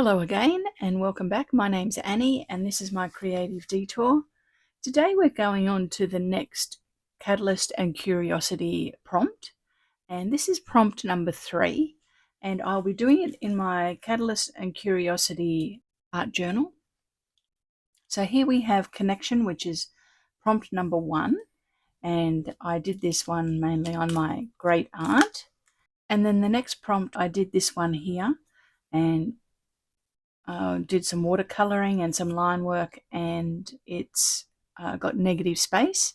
Hello again and welcome back. My name's Annie and this is my creative detour. Today we're going on to the next Catalyst and Curiosity prompt, and this is prompt number 3, and I'll be doing it in my Catalyst and Curiosity art journal. So here we have connection, which is prompt number 1, and I did this one mainly on my great art. And then the next prompt I did this one here, and did some watercolouring and some line work, and it's got negative space.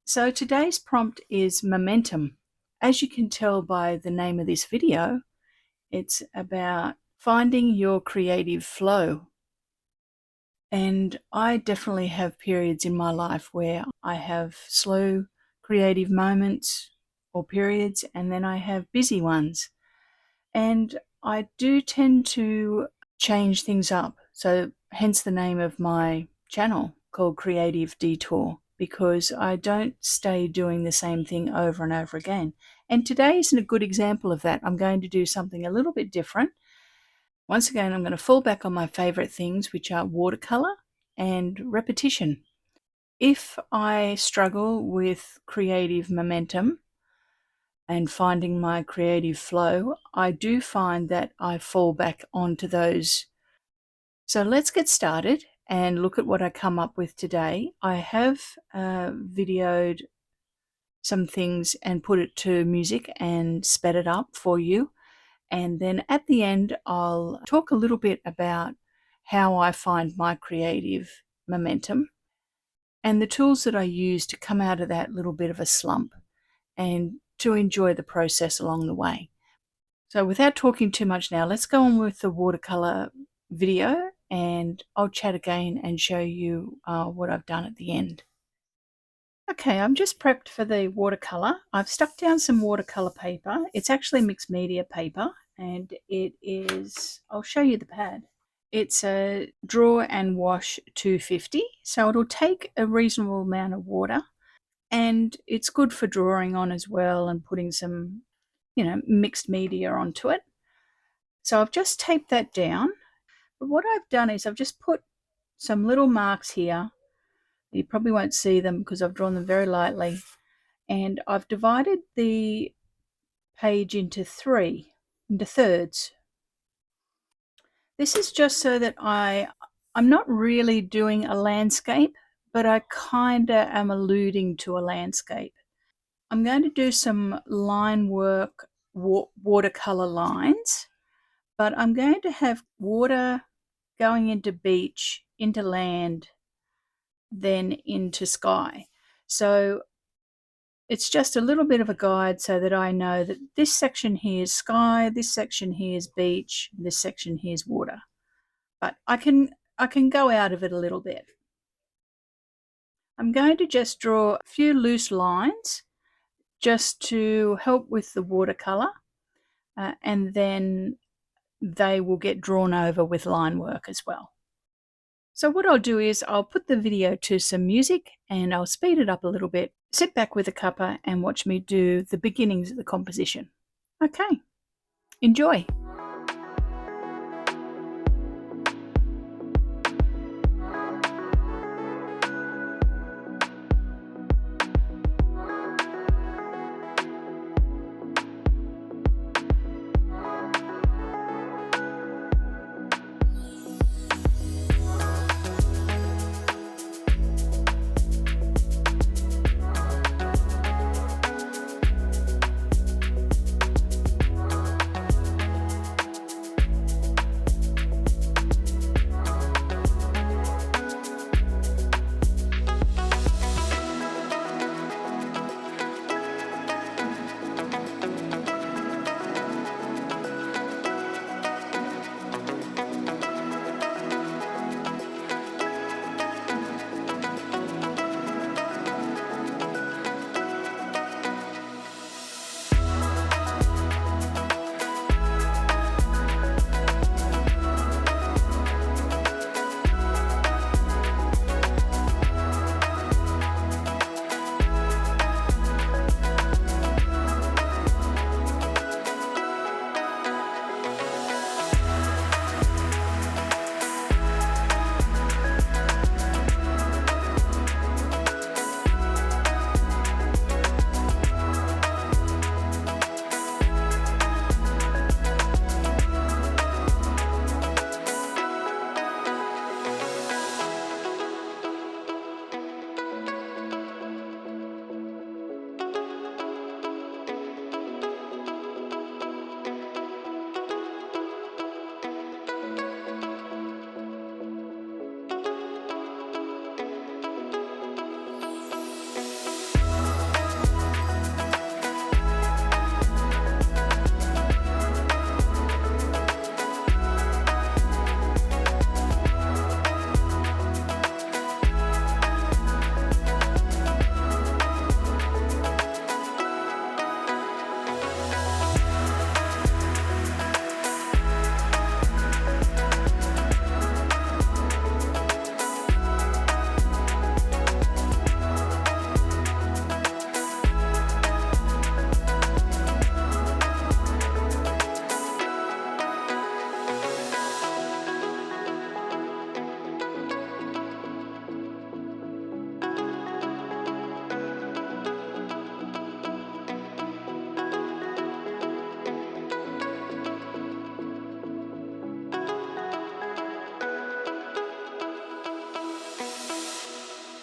So today's prompt is momentum. As you can tell by the name of this video, it's about finding your creative flow. And I definitely have periods in my life where I have slow creative moments or periods, and then I have busy ones. And I do tend to change things up. So hence the name of my channel called Creative Detour, because I don't stay doing the same thing over and over again. And today isn't a good example of that. I'm going to do something a little bit different. Once again, I'm going to fall back on my favorite things, which are watercolor and repetition. If I struggle with creative momentum and finding my creative flow, I do find that I fall back onto those. So let's get started and look at what I come up with today. I have videoed some things and put it to music and sped it up for you. And then at the end, I'll talk a little bit about how I find my creative momentum and the tools that I use to come out of that little bit of a slump and to enjoy the process along the way. So without talking too much now, let's go on with the watercolor video, and I'll chat again and show you what I've done at the end. Okay, I'm just prepped for the watercolor. I've stuck down some watercolor paper. It's actually mixed media paper, and it is, I'll show you the pad. It's a Draw and Wash 250, so it'll take a reasonable amount of water. And it's good for drawing on as well and putting some, mixed media onto it. So I've just taped that down. But what I've done is I've just put some little marks here. You probably won't see them because I've drawn them very lightly. And I've divided the page into thirds. This is just so that I'm not really doing a landscape, but I kind of am alluding to a landscape. I'm going to do some line work, watercolor lines, but I'm going to have water going into beach, into land, then into sky. So it's just a little bit of a guide so that I know that this section here is sky, this section here is beach, this section here is water. But I can go out of it a little bit. I'm going to just draw a few loose lines just to help with the watercolor, and then they will get drawn over with line work as well. So what I'll do is I'll put the video to some music and I'll speed it up a little bit, sit back with a cuppa and watch me do the beginnings of the composition. Okay, enjoy.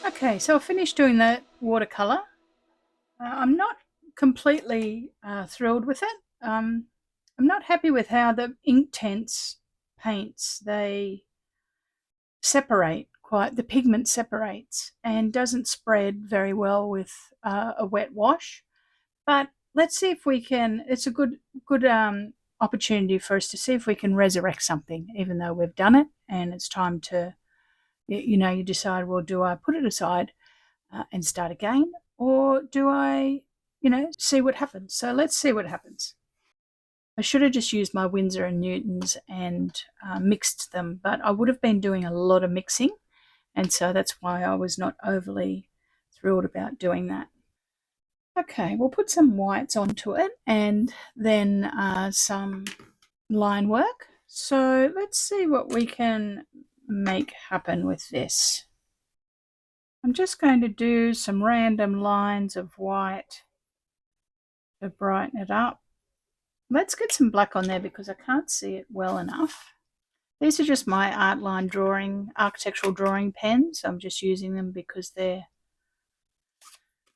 Okay, so I finished doing that watercolour. I'm not completely thrilled with it. I'm not happy with how the Inktense paints, they separate quite, the pigment separates and doesn't spread very well with a wet wash. But let's see if we can, it's a good opportunity for us to see if we can resurrect something, even though we've done it and it's time to, you decide, well, do I put it aside and start again, or do I, see what happens? So let's see what happens. I should have just used my Winsor and Newtons and mixed them, but I would have been doing a lot of mixing, and so that's why I was not overly thrilled about doing that. Okay, we'll put some whites onto it and then some line work. So let's see what we can make happen with this. I'm just going to do some random lines of white to brighten it up. Let's get some black on there because I can't see it well enough. These are just my architectural drawing pens. I'm just using them because they're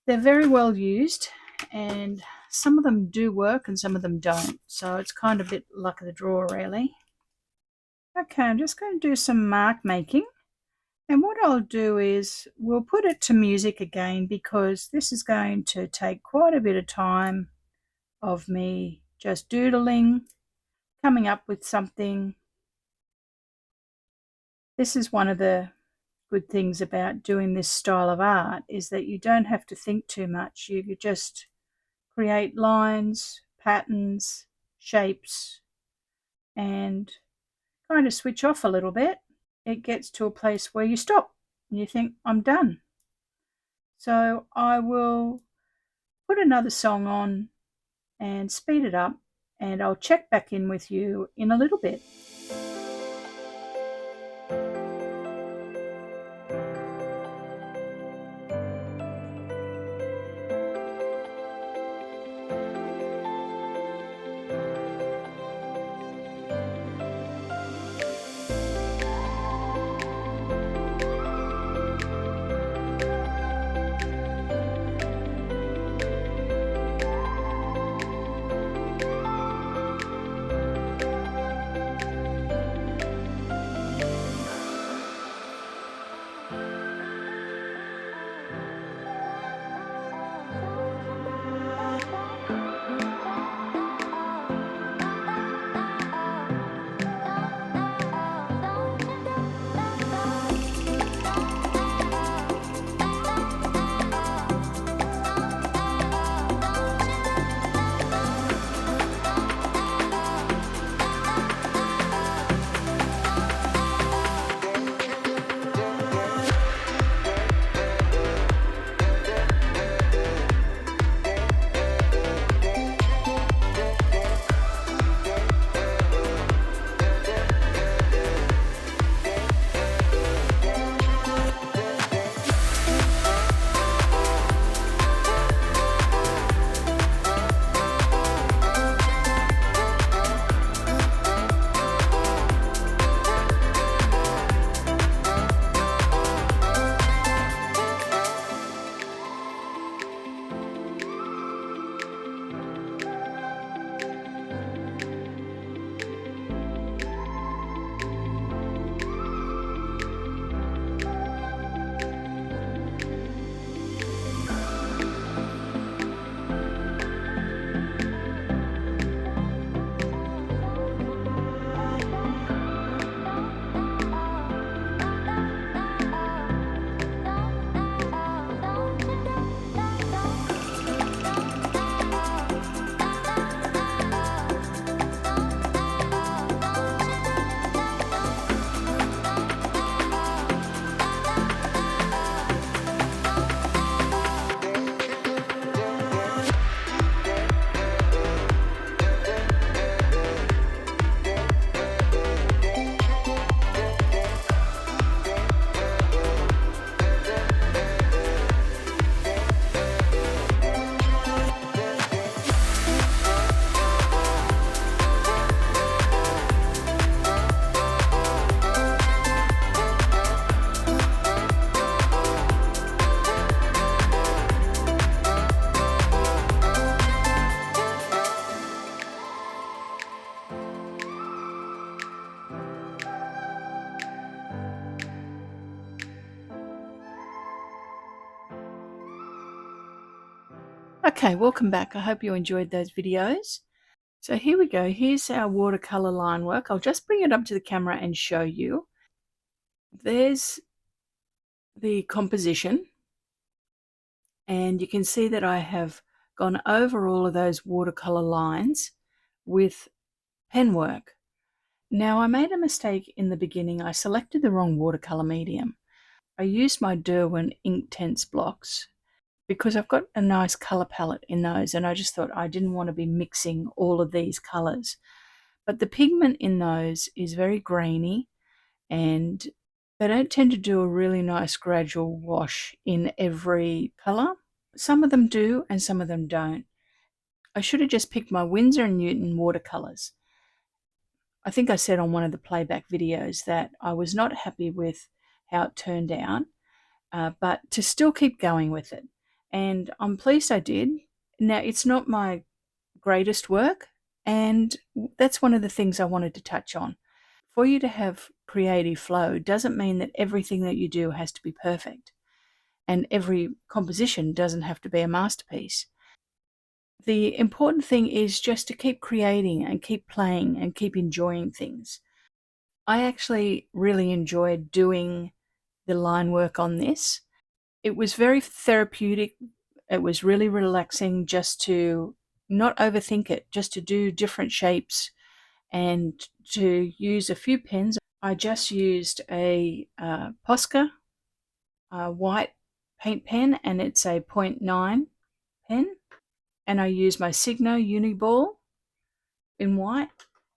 very well used, and some of them do work and some of them don't. So it's kind of a bit luck of the draw, really. Okay, I'm just going to do some mark making. And what I'll do is we'll put it to music again because this is going to take quite a bit of time of me just doodling, coming up with something. This is one of the good things about doing this style of art, is that you don't have to think too much. You just create lines, patterns, shapes, and kind of switch off a little bit. It gets to a place where you stop and you think, I'm done. So I will put another song on and speed it up, and I'll check back in with you in a little bit. Okay, welcome back. I hope you enjoyed those videos. So here we go. Here's our watercolor line work. I'll just bring it up to the camera and show you. There's the composition, and you can see that I have gone over all of those watercolor lines with pen work. Now, I made a mistake in the beginning. I selected the wrong watercolor medium. I used my Derwent Inktense blocks because I've got a nice color palette in those, and I just thought I didn't want to be mixing all of these colors. But the pigment in those is very grainy, and they don't tend to do a really nice gradual wash in every color. Some of them do and some of them don't. I should have just picked my Winsor & Newton watercolors. I think I said on one of the playback videos that I was not happy with how it turned out, but to still keep going with it. And I'm pleased I did. Now, it's not my greatest work, and that's one of the things I wanted to touch on. For you to have creative flow doesn't mean that everything that you do has to be perfect, and every composition doesn't have to be a masterpiece. The important thing is just to keep creating and keep playing and keep enjoying things. I actually really enjoyed doing the line work on this. It was very therapeutic. It was really relaxing just to not overthink it, just to do different shapes and to use a few pens. I just used a Posca white paint pen, and it's a 0.9 pen. And I used my Signo Uniball in white.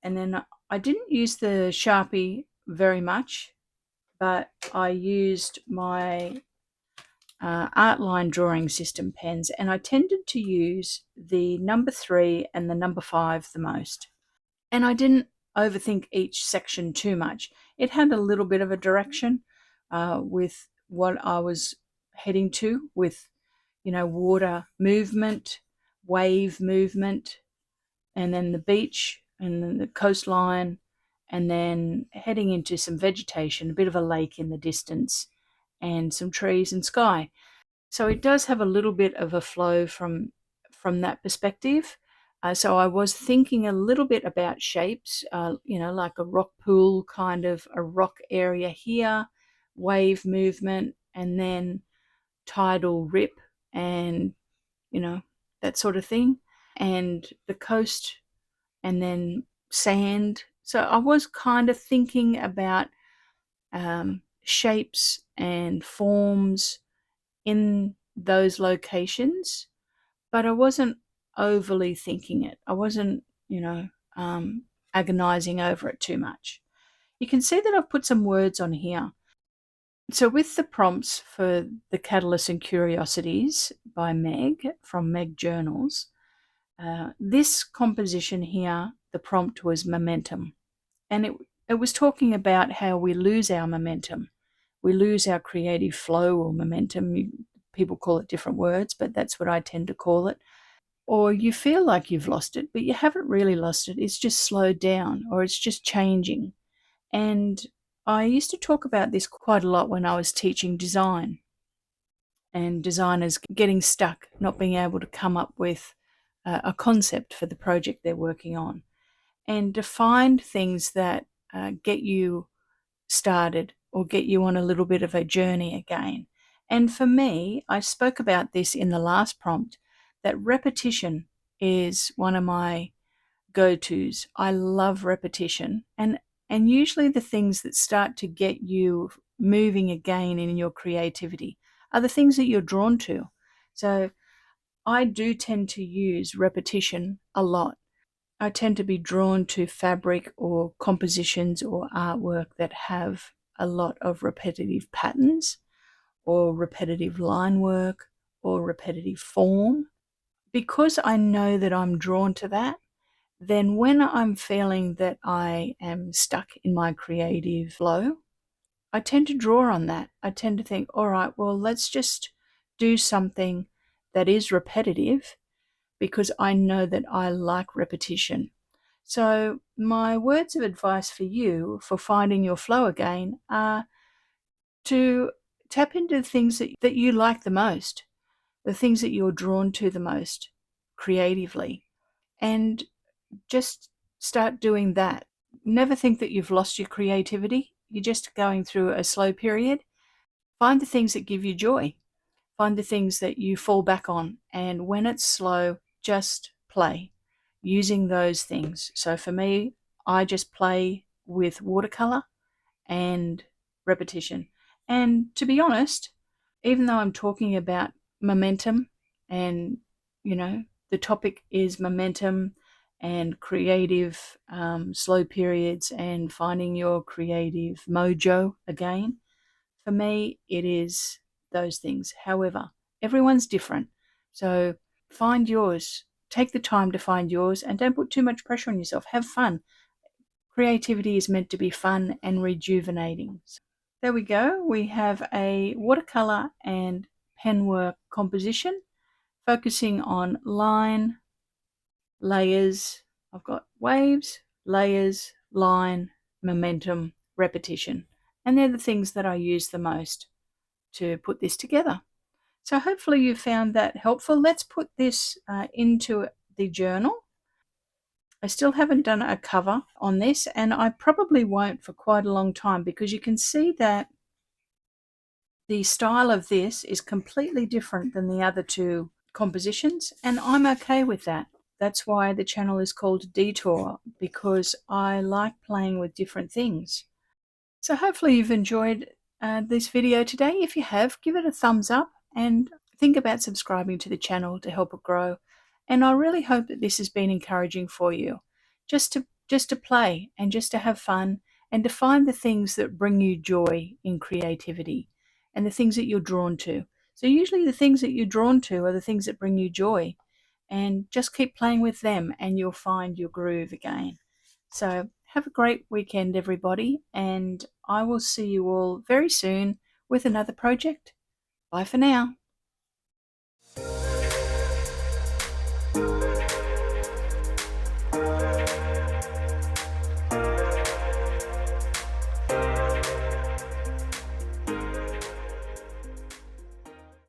And then I didn't use the Sharpie very much, but I used my Artline drawing system pens, and I tended to use the number 3 and the number 5 the most. And I didn't overthink each section too much. It had a little bit of a direction with what I was heading to, with water movement, wave movement, and then the beach and then the coastline, and then heading into some vegetation, a bit of a lake in the distance, and some trees and sky. So it does have a little bit of a flow from that perspective. So I was thinking a little bit about shapes, like a rock pool, kind of a rock area here, wave movement, and then tidal rip, and that sort of thing, and the coast, and then sand. So I was kind of thinking about shapes and forms in those locations, but I wasn't overly thinking it. I wasn't, agonizing over it too much. You can see that I've put some words on here. So with the prompts for the Catalysts and Curiosities by Meg from Megjournals, this composition here, the prompt was momentum. And it was talking about how we lose our momentum. We lose our creative flow or momentum. People call it different words, but that's what I tend to call it. Or you feel like you've lost it, but you haven't really lost it. It's just slowed down, or it's just changing. And I used to talk about this quite a lot when I was teaching design, and designers getting stuck, not being able to come up with a concept for the project they're working on, and to find things that get you started or get you on a little bit of a journey again. And for me, I spoke about this in the last prompt, that repetition is one of my go-tos. I love repetition, and usually the things that start to get you moving again in your creativity are the things that you're drawn to. So I do tend to use repetition a lot. I tend to be drawn to fabric or compositions or artwork that have a lot of repetitive patterns or repetitive line work or repetitive form. Because I know that I'm drawn to that, then when I'm feeling that I am stuck in my creative flow, I tend to draw on that. I tend to think, all right, well, let's just do something that is repetitive, because I know that I like repetition. So my words of advice for you for finding your flow again are to tap into things that you like the most. the things that you're drawn to the most creatively, and just start doing that. Never think that you've lost your creativity. You're just going through a slow period. Find the things that give you joy. Find the things that you fall back on. And when it's slow, just play using those things. So for me, I just play with watercolor and repetition. And to be honest, even though I'm talking about momentum and, the topic is momentum and creative slow periods and finding your creative mojo again, for me, it is those things. However, everyone's different. So find yours. Take the time to find yours and don't put too much pressure on yourself. Have fun. Creativity is meant to be fun and rejuvenating. There we go. We have a watercolor and penwork composition focusing on line, layers. I've got waves, layers, line, momentum, repetition. And they're the things that I use the most to put this together. So hopefully you found that helpful. Let's put this into the journal. I still haven't done a cover on this, and I probably won't for quite a long time, because you can see that the style of this is completely different than the other two compositions, and I'm okay with that. That's why the channel is called Detour, because I like playing with different things. So hopefully you've enjoyed this video today. If you have, give it a thumbs up and think about subscribing to the channel to help it grow. And I really hope that this has been encouraging for you, just to play and just to have fun and to find the things that bring you joy in creativity and the things that you're drawn to. So usually the things that you're drawn to are the things that bring you joy, and just keep playing with them and you'll find your groove again. So have a great weekend, everybody, and I will see you all very soon with another project. Bye for now.